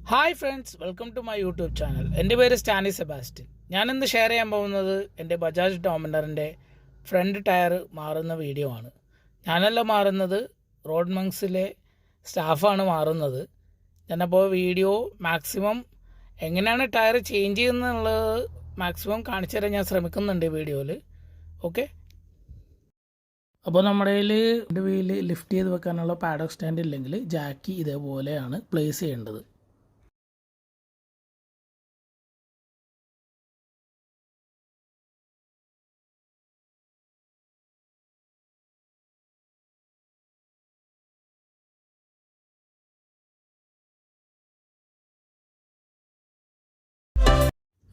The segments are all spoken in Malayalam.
Hi friends, welcome to my YouTube channel. എൻ്റെ പേര് സ്റ്റാനി സെബാസ്റ്റ്യൻ. ഞാനിന്ന് ഷെയർ ചെയ്യാൻ പോകുന്നത് എൻ്റെ ബജാജ് ഡോമിനറിൻ്റെ ഫ്രണ്ട് ടയർ മാറുന്ന വീഡിയോ ആണ്. ഞാനല്ല മാറുന്നത്, റോഡ്മങ്സിലെ സ്റ്റാഫാണ് മാറുന്നത്. ഞാനപ്പോൾ വീഡിയോ മാക്സിമം എങ്ങനെയാണ് ടയർ ചേഞ്ച് ചെയ്യുന്നുള്ളത് മാക്സിമം കാണിച്ചു തരാൻ ഞാൻ ശ്രമിക്കുന്നുണ്ട് വീഡിയോയിൽ. ഓക്കെ, അപ്പോൾ നമ്മുടെ കയ്യിൽ വീല് ലിഫ്റ്റ് ചെയ്ത് വെക്കാനുള്ള പാഡോക്ക് സ്റ്റാൻഡ് ഇല്ലെങ്കിൽ ജാക്കി ഇതേപോലെയാണ് പ്ലേസ് ചെയ്യേണ്ടത്.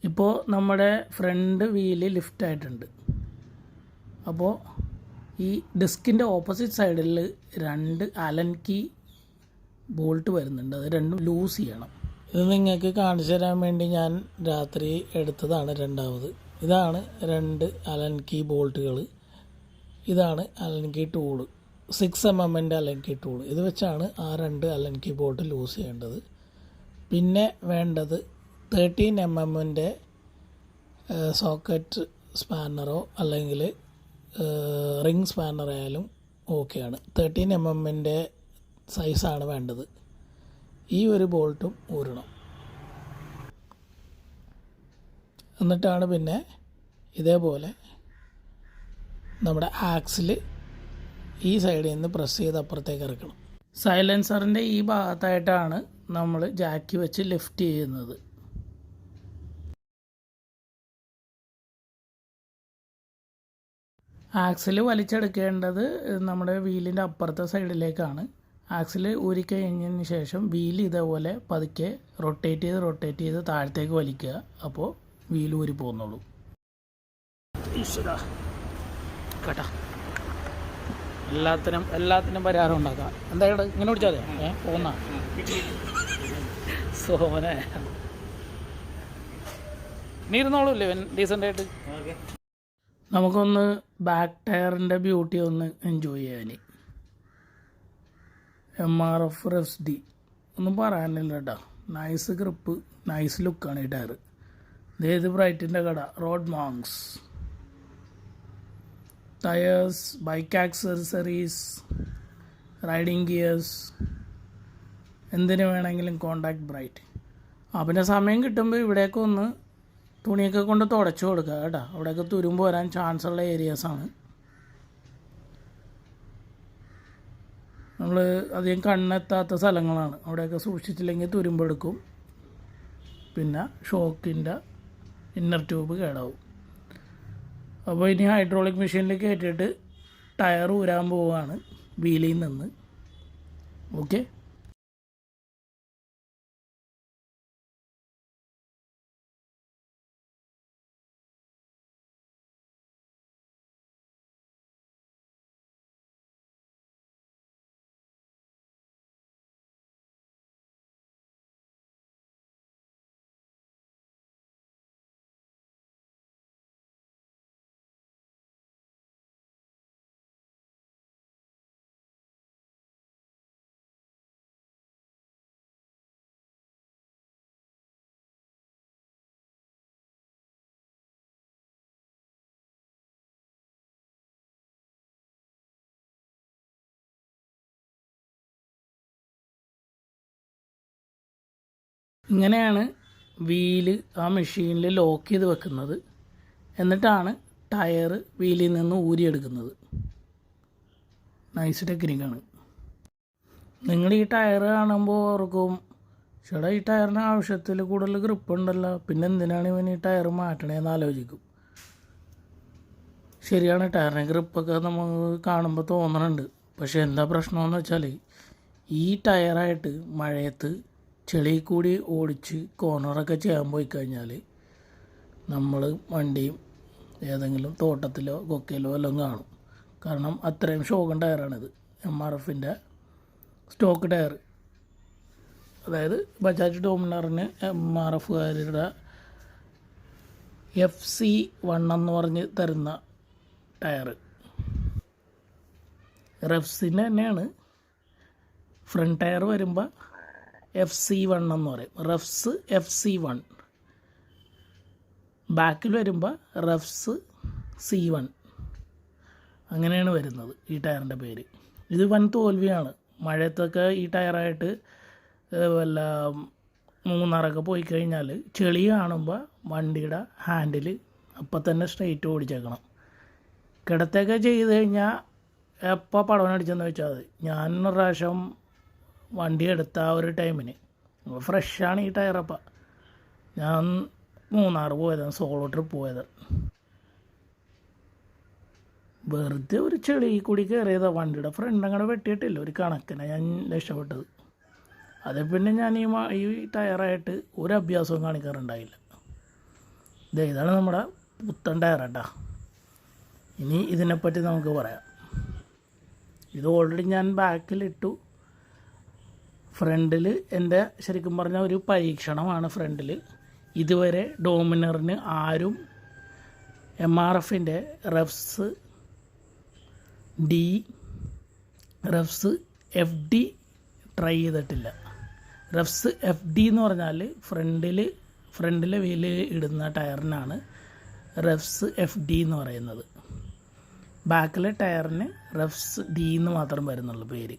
ഇപ്പോൾ നമ്മുടെ ഫ്രണ്ട് വീല് ലിഫ്റ്റ് ആയിട്ടുണ്ട്. അപ്പോൾ ഈ ഡിസ്കിൻ്റെ ഓപ്പോസിറ്റ് സൈഡിൽ രണ്ട് അലൻ കീ ബോൾട്ട് വരുന്നുണ്ട്. അത് രണ്ടും ലൂസ് ചെയ്യണം. ഇത് നിങ്ങൾക്ക് കാണിച്ചു തരാൻ വേണ്ടി ഞാൻ രാത്രി എടുത്തതാണ്. രണ്ടാമത് ഇതാണ് രണ്ട് അലൻ കീ ബോൾട്ടുകൾ. ഇതാണ് Allen key tool, 6 mm Allen key tool. ഇത് വെച്ചാണ് ആ രണ്ട് അലൻ കീ ബോൾട്ട് ലൂസ് ചെയ്യേണ്ടത്. പിന്നെ വേണ്ടത് 13 mm സോക്കറ്റ് സ്പാനറോ അല്ലെങ്കിൽ റിംഗ് സ്പാനർ ആയാലും ഓക്കെയാണ്. 13 mm സൈസാണ് വേണ്ടത്. ഈ ഒരു ബോൾട്ടും ഊരണം. എന്നിട്ടാണ് പിന്നെ ഇതേപോലെ നമ്മുടെ ആക്സിൽ ഈ സൈഡിൽ നിന്ന് പ്രസ് ചെയ്ത് അപ്പുറത്തേക്ക് ഇറക്കണം. സൈലൻസറിൻ്റെ ഈ ഭാഗത്തായിട്ടാണ് നമ്മൾ ജാക്കി വെച്ച് ലിഫ്റ്റ് ചെയ്യുന്നത്. ആക്സിൽ വലിച്ചെടുക്കേണ്ടത് നമ്മുടെ വീലിൻ്റെ അപ്പുറത്തെ സൈഡിലേക്കാണ്. ആക്സിൽ ഊരിക്കഴിഞ്ഞതിന് ശേഷം വീൽ ഇതേപോലെ പതുക്കെ റൊട്ടേറ്റ് ചെയ്ത് താഴത്തേക്ക് വലിക്കുക. അപ്പോൾ വീൽ ഊരി പോകുന്നുള്ളൂ. കേട്ടാ, എല്ലാത്തിനും പരിഹാരം ഉണ്ടാക്കാം. എന്തായാലും ഇങ്ങനെ പിടിച്ചാൽ മതി. പോകുന്ന സോനെ നീ ഇരുന്നോളൂല്ലേ ഡീസൻ്റായിട്ട്. നമുക്കൊന്ന് ബാക്ക് ടയറിൻ്റെ ബ്യൂട്ടി ഒന്ന് എൻജോയ് ചെയ്യാൻ. MRF REVZ ഒന്നും പറയാനില്ല കേട്ടോ. നൈസ് ഗ്രിപ്പ്, നൈസ് ലുക്കാണ് ഈ ടയർ. ഇതേത് ബ്രൈറ്റിൻ്റെ കട, Roadmonks. Tyres, bike accessories, riding gears, എന്തിനു വേണമെങ്കിലും കോണ്ടാക്ട് ബ്രൈറ്റ്. പിന്നെ സമയം കിട്ടുമ്പോൾ ഇവിടേക്ക് ഒന്ന് തുണിയൊക്കെ കൊണ്ട് തുടച്ചു കൊടുക്കുക കേട്ടോ. അവിടെയൊക്കെ തുരുമ്പ് വരാൻ ചാൻസ് ഉള്ള ഏരിയാസാണ്. നമ്മൾ അധികം കണ്ണെത്താത്ത സ്ഥലങ്ങളാണ്. അവിടെയൊക്കെ സൂക്ഷിച്ചില്ലെങ്കിൽ തുരുമ്പെടുക്കും. പിന്നെ ഷോക്കിൻ്റെ ഇന്നർ ട്യൂബ് കേടാവും. അപ്പോൾ ഇനി ഹൈഡ്രോളിക് മെഷീനിൽ കയറ്റിയിട്ട് ടയർ ഊരാൻ പോവുകയാണ് വീലിൽ നിന്ന്. ഓക്കെ, ഇങ്ങനെയാണ് വീല് ആ മെഷീനിൽ ലോക്ക് ചെയ്ത് വെക്കുന്നത്. എന്നിട്ടാണ് ടയർ വീലിൽ നിന്ന് ഊരിയെടുക്കുന്നത്. നൈസ് ടെക്നിക്കാണ്. നിങ്ങൾ ഈ ടയർ കാണുമ്പോൾ ഓർക്കും, ചേട്ടാ ഈ ടയറിന് ആവശ്യത്തിൽ കൂടുതൽ ഗ്രിപ്പ് ഉണ്ടല്ലോ, പിന്നെ എന്തിനാണ് ഇവൻ ഈ ടയർ മാറ്റണേന്ന് ആലോചിക്കും. ശരിയാണ്, ടയറിന് ഗ്രിപ്പൊക്കെ നമുക്ക് കാണുമ്പോൾ തോന്നണുണ്ട്. പക്ഷെ എന്താ പ്രശ്നമെന്ന് വെച്ചാൽ ഈ ടയറായിട്ട് മഴയത്ത് ചെളി കൂടി ഓടിച്ച് കോർണറൊക്കെ ചെയ്യാൻ പോയി കഴിഞ്ഞാൽ നമ്മൾ വണ്ടിയും ഏതെങ്കിലും തോട്ടത്തിലോ കൊക്കയിലോ എല്ലാം കാണും. കാരണം അത്രയും ഷോക്കൻ ടയറാണിത്. MRFൻ്റെ സ്റ്റോക്ക് ടയർ. അതായത് ബജാജ് ഡോമിനാറിന് MRFകാരുടെ FC1 എന്ന് പറഞ്ഞ് തരുന്ന ടയർ. REVZൻ്റെ തന്നെയാണ്. ഫ്രണ്ട് ടയർ വരുമ്പോൾ FC1 എന്ന് പറയും. റെവ്സ് FC1. ബാക്കിൽ വരുമ്പോൾ റെവ്സ് C1. അങ്ങനെയാണ് വരുന്നത് ഈ ടയറിൻ്റെ പേര്. ഇത് വൻ തോൽവിയാണ്. മഴയത്തൊക്കെ ഈ ടയറായിട്ട് വല്ല മൂന്നാറൊക്കെ പോയി കഴിഞ്ഞാൽ ചെളി കാണുമ്പോൾ വണ്ടിയുടെ ഹാൻഡിൽ അപ്പം തന്നെ സ്ട്രെയിറ്റ് ഓടിച്ചേക്കണം. കിടത്തൊക്കെ ചെയ്ത് കഴിഞ്ഞാൽ എപ്പോൾ പടവനടിച്ചെന്ന് വെച്ചാൽ മതി. ഞാനൊരു പ്രാവശ്യം വണ്ടി എടുത്ത ആ ഒരു ടൈമിന് ഫ്രഷാണ് ഈ ടയറപ്പം. ഞാൻ മൂന്നാർ പോയതാണ്, സോളോ ട്രിപ്പ് പോയതാണ്. വെറുതെ ഒരു ചെളി കൂടി കയറിയതാണ്. വണ്ടിയുടെ ഫ്രണ്ട് അങ്ങനെ വെട്ടിയിട്ടില്ല, ഒരു കണക്കിന് ഞാൻ രക്ഷപ്പെട്ടത്. അതേ പിന്നെ ഞാൻ ഈ ടയറായിട്ട് ഒരു അഭ്യാസവും കാണിക്കാറുണ്ടായില്ല. ഇതാണ് നമ്മുടെ പുത്തൻ ടയറാട്ടാ. ഇനി ഇതിനെപ്പറ്റി നമുക്ക് പറയാം. ഇത് ഓൾറെഡി ഞാൻ ബാക്കിലിട്ടു. ഫ്രണ്ടിൽ എൻ്റെ ശരിക്കും പറഞ്ഞാൽ ഒരു പരീക്ഷണമാണ്. ഫ്രണ്ടിൽ ഇതുവരെ ഡോമിനറിന് ആരും MRFൻ്റെ റെവ്സ് FD ട്രൈ ചെയ്തിട്ടില്ല. റെവ്സ് FD എന്ന് പറഞ്ഞാൽ ഫ്രണ്ടിലെ വീല് ഇടുന്ന ടയറിനാണ് റെവ്സ് FD എന്ന് പറയുന്നത്. ബാക്കിലെ ടയറിന് റെവ്സ് D എന്ന് മാത്രം വരുന്നുള്ളൂ പേര്.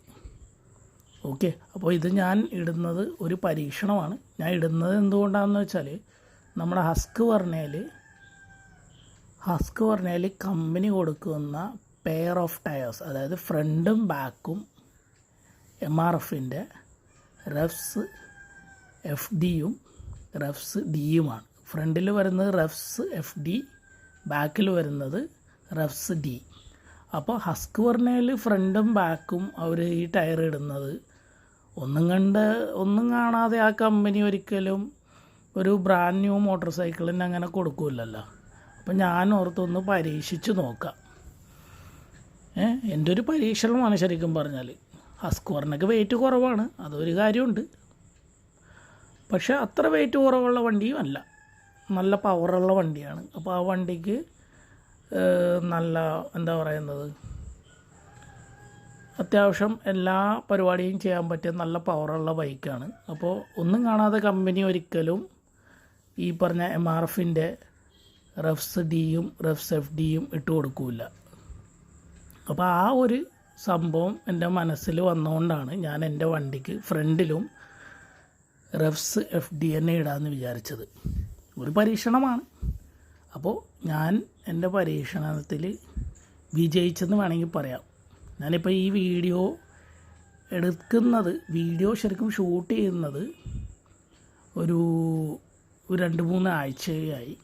ഓക്കെ, അപ്പോൾ ഇത് ഞാൻ ഇടുന്നത് ഒരു പരീക്ഷണമാണ്. ഞാൻ ഇടുന്നത് എന്തുകൊണ്ടാണെന്ന് വെച്ചാൽ നമ്മുടെ ഹസ്ക് പറഞ്ഞാൽ കമ്പനി കൊടുക്കുന്ന പെയർ ഓഫ് ടയേഴ്സ്, അതായത് ഫ്രണ്ടും ബാക്കും MRFൻ്റെ റെവ്സ് FDയും റെവ്സ് Dയുമാണ്. ഫ്രണ്ടിൽ വരുന്നത് റെവ്സ് FD, ബാക്കിൽ വരുന്നത് റെവ്സ് D. അപ്പോൾ ഹസ്ക് പറഞ്ഞാൽ ഫ്രണ്ടും ബാക്കും അവർ ഈ ടയർ ഇടുന്നത് ഒന്നും കാണാതെ ആ കമ്പനി ഒരിക്കലും ഒരു ബ്രാൻഡ് ന്യൂ മോട്ടോർ സൈക്കിളിന് അങ്ങനെ കൊടുക്കില്ലല്ലോ. അപ്പം ഞാൻ ഓർത്തൊന്ന് പരീക്ഷിച്ച് നോക്കാം. എൻ്റെ ഒരു പരീക്ഷണമാണ് ശരിക്കും പറഞ്ഞാൽ. ഹസ്കോറിനൊക്കെ വെയിറ്റ് കുറവാണ്, അതൊരു കാര്യമുണ്ട്. പക്ഷേ അത്ര വെയിറ്റ് കുറവുള്ള വണ്ടിയും അല്ല, നല്ല പവറുള്ള വണ്ടിയാണ്. അപ്പോൾ ആ വണ്ടിക്ക് നല്ല എന്താ പറയുന്നത്, അത്യാവശ്യം എല്ലാ പരിപാടിയും ചെയ്യാൻ പറ്റിയ നല്ല പവറുള്ള ബൈക്കാണ്. അപ്പോൾ ഒന്നും കാണാതെ കമ്പനി ഒരിക്കലും ഈ പറഞ്ഞ MRFൻ്റെ റെവ്സ് Dയും റെവ്സ് FDയും ഇട്ട് കൊടുക്കില്ല. അപ്പോൾ ആ ഒരു സംഭവം എൻ്റെ മനസ്സിൽ വന്നുകൊണ്ടാണ് ഞാൻ എൻ്റെ വണ്ടിക്ക് ഫ്രണ്ടിലും റെവ്സ് FD തന്നെ ഇടാമെന്ന് വിചാരിച്ചത്. ഒരു പരീക്ഷണമാണ്. അപ്പോൾ ഞാൻ എൻ്റെ പരീക്ഷണത്തിൽ വിജയിച്ചെന്ന് വേണമെങ്കിൽ പറയാം. ഞാനിപ്പോൾ ഈ വീഡിയോ ശരിക്കും ഷൂട്ട് ചെയ്യുന്നത് ഒരു 2-3 ആഴ്ചയായി.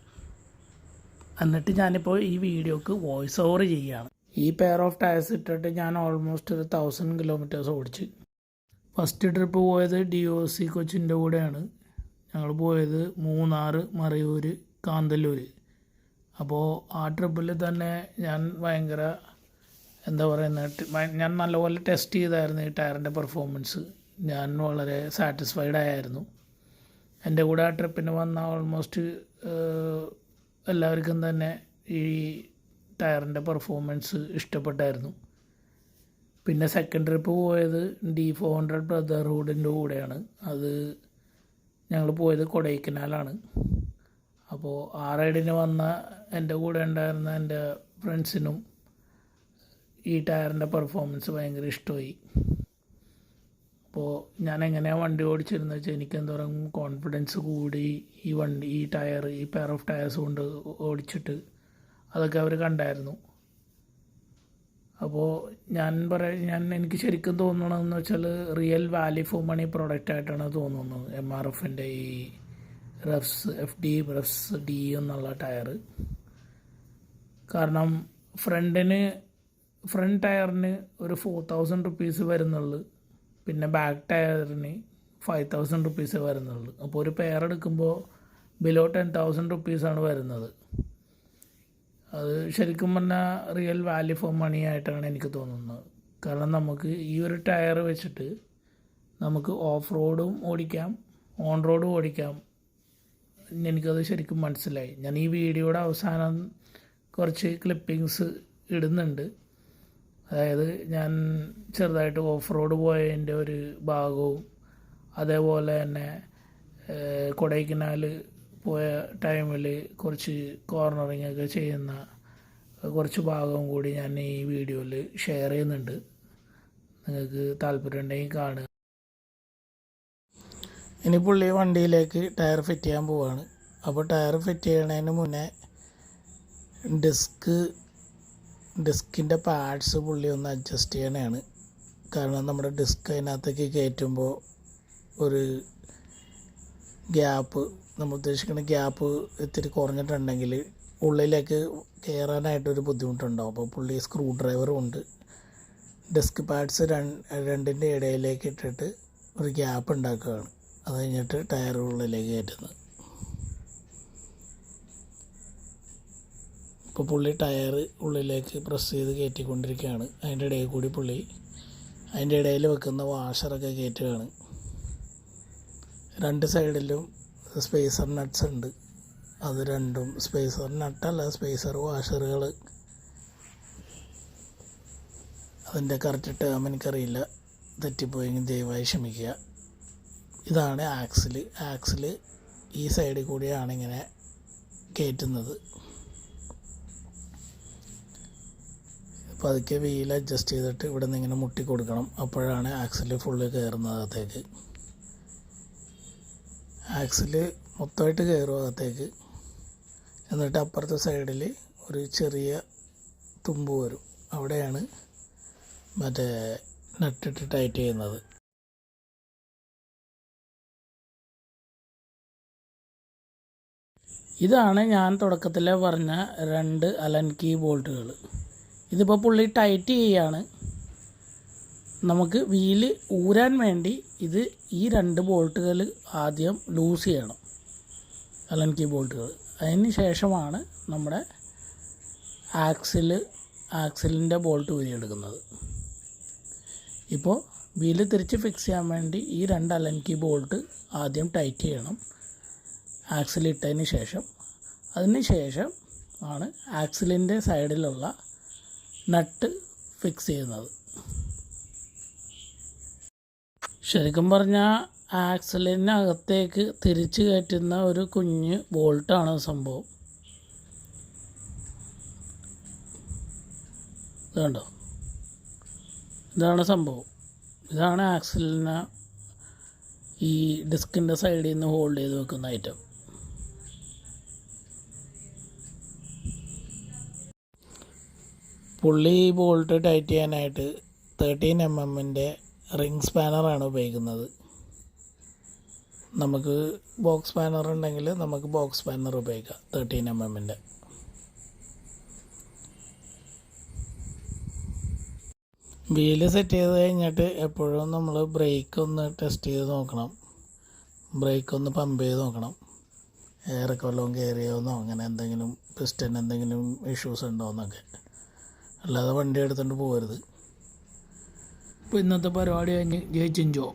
എന്നിട്ട് ഞാനിപ്പോൾ ഈ വീഡിയോക്ക് വോയിസ് ഓവർ ചെയ്യുകയാണ്. ഈ പെയർ ഓഫ് ടയേഴ്സ് ഇട്ടിട്ട് ഞാൻ ഓൾമോസ്റ്റ് 1000 കിലോമീറ്റേഴ്സ് ഓടിച്ച്. ഫസ്റ്റ് ട്രിപ്പ് പോയത് DOC കൊച്ചിൻ്റെ കൂടെയാണ്. ഞങ്ങൾ പോയത് മൂന്നാർ, മറയൂർ, കാന്തല്ലൂർ. അപ്പോൾ ആ ട്രിപ്പിൽ തന്നെ ഞാൻ ഭയങ്കര എന്താ പറയുന്നത്, ഞാൻ നല്ലപോലെ ടെസ്റ്റ് ചെയ്തായിരുന്നു ഈ ടയറിൻ്റെ പെർഫോമൻസ്. ഞാൻ വളരെ സാറ്റിസ്ഫൈഡ് ആയിരുന്നു. എൻ്റെ കൂടെ ആ ട്രിപ്പിന് വന്ന ഓൾമോസ്റ്റ് എല്ലാവർക്കും തന്നെ ഈ ടയറിൻ്റെ പെർഫോമൻസ് ഇഷ്ടപ്പെട്ടായിരുന്നു. പിന്നെ സെക്കൻഡ് ട്രിപ്പ് പോയത് D400 ബ്രദർഹുഡിൻ്റെ കൂടെയാണ്. അത് ഞങ്ങൾ പോയത് കൊടൈക്കനാലാണ്. അപ്പോൾ ആ റൈഡിന് വന്ന എൻ്റെ കൂടെ ഉണ്ടായിരുന്ന എൻ്റെ ഫ്രണ്ട്സിനും ഈ ടയറിൻ്റെ പെർഫോമൻസ് ഭയങ്കര ഇഷ്ടമായി. അപ്പോൾ ഞാൻ എങ്ങനെയാണ് വണ്ടി ഓടിച്ചിരുന്നത് വെച്ചാൽ എനിക്ക് എന്തോരം കോൺഫിഡൻസ് കൂടി ഈ ടയർ, ഈ പെയർ ഓഫ് ടയേഴ്സ് കൊണ്ട് ഓടിച്ചിട്ട് അതൊക്കെ അവർ കണ്ടായിരുന്നു. അപ്പോൾ എനിക്ക് ശരിക്കും തോന്നണമെന്ന് വെച്ചാൽ റിയൽ വാല്യൂ ഫോർ മണി പ്രൊഡക്റ്റായിട്ടാണ് തോന്നുന്നത് MRFൻ്റെ ഈ റെവ്സ് FD റെവ്സ് D എന്നുള്ള ടയർ. കാരണം ഫ്രണ്ട് ടയറിന് ഒരു 4000 റുപ്പീസ് വരുന്നുള്ളൂ, പിന്നെ ബാക്ക് ടയറിന് 5000 റുപ്പീസ് വരുന്നുള്ളൂ. അപ്പോൾ ഒരു പെയർ എടുക്കുമ്പോൾ ബിലോ 10,000 റുപ്പീസാണ് വരുന്നത്. അത് ശരിക്കും പറഞ്ഞാൽ റിയൽ വാല്യൂ ഫോർ മണി ആയിട്ടാണ് എനിക്ക് തോന്നുന്നത്. കാരണം നമുക്ക് ഈ ഒരു ടയർ വെച്ചിട്ട് നമുക്ക് ഓഫ് റോഡും ഓടിക്കാം, ഓൺ റോഡും ഓടിക്കാം. എനിക്കത് ശരിക്കും മനസ്സിലായി. ഞാൻ ഈ വീഡിയോയുടെ അവസാനം കുറച്ച് ക്ലിപ്പിങ്സ് ഇടുന്നുണ്ട്. അതായത് ഞാൻ ചെറുതായിട്ട് ഓഫ് റോഡ് പോയതിൻ്റെ ഒരു ഭാഗവും അതേപോലെ തന്നെ കൊടൈക്കനാൽ പോയ ടൈമിൽ കുറച്ച് കോർണറിങ് ഒക്കെ ചെയ്യുന്ന കുറച്ച് ഭാഗവും കൂടി ഞാൻ ഈ വീഡിയോയിൽ ഷെയർ ചെയ്യുന്നുണ്ട്. നിങ്ങൾക്ക് താല്പര്യമുണ്ടെങ്കിൽ കാണുക. ഇനി പുള്ളി വണ്ടിയിലേക്ക് ടയർ ഫിറ്റ് ചെയ്യാൻ പോവാണ്. അപ്പോൾ ടയർ ഫിറ്റ് ചെയ്യണതിന് മുന്നേ ഡിസ്കിൻ്റെ പാഡ്സ് പുള്ളി ഒന്ന് അഡ്ജസ്റ്റ് ചെയ്യണതാണ്. കാരണം നമ്മുടെ ഡിസ്ക് അതിനകത്തേക്ക് കയറ്റുമ്പോൾ ഒരു ഗ്യാപ്പ്, നമ്മൾ ഉദ്ദേശിക്കുന്ന ഗ്യാപ്പ് ഇത്തിരി കുറഞ്ഞിട്ടുണ്ടെങ്കിൽ ഉള്ളിലേക്ക് കയറാനായിട്ടൊരു ബുദ്ധിമുട്ടുണ്ടാവും. അപ്പോൾ പുള്ളി സ്ക്രൂ ഡ്രൈവറും ഉണ്ട്. ഡിസ്ക് പാഡ്സ് രണ്ടിൻ്റെ ഇടയിലേക്ക് ഇട്ടിട്ട് ഒരു ഗ്യാപ്പ് ഉണ്ടാക്കുകയാണ്. അത് കഴിഞ്ഞിട്ട് ടയർ ഉള്ളിലേക്ക് കയറ്റുന്നത്. ഇപ്പോൾ പുള്ളി ടയർ ഉള്ളിലേക്ക് പ്രസ് ചെയ്ത് കയറ്റിക്കൊണ്ടിരിക്കുകയാണ്. അതിൻ്റെ ഇടയിൽ കൂടി പുള്ളി അതിൻ്റെ ഇടയിൽ വെക്കുന്ന വാഷറൊക്കെ കയറ്റുകയാണ്. രണ്ട് സൈഡിലും സ്പേസർ നട്ട്സ് ഉണ്ട്. അത് രണ്ടും സ്പേസർ നട്ടല്ല, സ്പേസർ വാഷറുകൾ. അതിൻ്റെ കറക്റ്റ് ടേം എനിക്കറിയില്ല, തെറ്റിപ്പോയെങ്കിൽ ദയവായി ക്ഷമിക്കുക. ഇതാണ് ആക്സിൽ ഈ സൈഡിൽ കൂടിയാണ് ഇങ്ങനെ കയറ്റുന്നത്. പതുക്കെ വീൽ അഡ്ജസ്റ്റ് ചെയ്തിട്ട് ഇവിടെ നിന്ന് ഇങ്ങനെ മുട്ടി കൊടുക്കണം. അപ്പോഴാണ് ആക്സിൽ ഫുള്ള് കയറുന്നത് അകത്തേക്ക്. ആക്സിൽ മൊത്തമായിട്ട് കയറും അകത്തേക്ക്. എന്നിട്ട് അപ്പുറത്തെ സൈഡിൽ ഒരു ചെറിയ തുമ്പ് വരും. അവിടെയാണ് മറ്റേ നട്ടിട്ട് ടൈറ്റ് ചെയ്യുന്നത്. ഇതാണ് ഞാൻ തുടക്കത്തിൽ പറഞ്ഞ 2 അലൻ കീ ബോൾട്ടുകൾ. ഇതിപ്പോൾ പുള്ളി ടൈറ്റ് ചെയ്യാണ്. നമുക്ക് വീല് ഊരാൻ വേണ്ടി ഈ 2 ബോൾട്ടുകൾ ആദ്യം ലൂസ് ചെയ്യണം, അലൻ കീ ബോൾട്ടുകൾ. അതിന് ശേഷമാണ് നമ്മുടെ ആക്സിലിൻ്റെ ബോൾട്ട് ഊരിയെടുക്കുന്നത്. ഇപ്പോൾ വീല് തിരിച്ച് ഫിക്സ് ചെയ്യാൻ വേണ്ടി ഈ 2 അലൻ കീ ബോൾട്ട് ആദ്യം ടൈറ്റ് ചെയ്യണം ആക്സിലിട്ടതിന് ശേഷം. അതിന് ശേഷം ആണ് ആക്സിലിൻ്റെ സൈഡിലുള്ള നട്ട് ഫിക്സ് ചെയ്യുന്നത്. ശരിക്കും പറഞ്ഞാൽ ആക്സിലിനകത്തേക്ക് തിരിച്ച് കയറ്റുന്ന ഒരു കുഞ്ഞ് ബോൾട്ടാണ് സംഭവം. ഇതുണ്ടോ, ഇതാണ് സംഭവം. ഇതാണ് ആക്സിലിനെ ഈ ഡിസ്കിൻ്റെ സൈഡിൽ നിന്ന് ഹോൾഡ് ചെയ്ത് വെക്കുന്ന ഐറ്റം. പുള്ളി ബോൾട്ട് ടൈറ്റ് ചെയ്യാനായിട്ട് 13 mm റിംഗ് സ്പാനറാണ് ഉപയോഗിക്കുന്നത്. നമുക്ക് ബോക്സ് സ്പാനർ ഉണ്ടെങ്കിൽ നമുക്ക് ബോക്സ് സ്പാനർ ഉപയോഗിക്കാം 13 mm. വീല് സെറ്റ് ചെയ്ത് കഴിഞ്ഞിട്ട് എപ്പോഴും നമ്മൾ ബ്രേക്ക് ഒന്ന് ടെസ്റ്റ് ചെയ്ത് നോക്കണം. ബ്രേക്ക് ഒന്ന് പമ്പ് ചെയ്ത് നോക്കണം. എയറൊക്കെ വല്ലതും കയറിയോന്നോ അങ്ങനെ എന്തെങ്കിലും പിസ്റ്റൻ എന്തെങ്കിലും ഇഷ്യൂസ് ഉണ്ടോ എന്നൊക്കെ. അല്ലാതെ വണ്ടി എടുത്തുകൊണ്ട് പോകരുത്. ഇപ്പോൾ ഇന്നത്തെ പരിപാടി കഴിഞ്ഞ് ജയിച്ചെഞ്ചോ.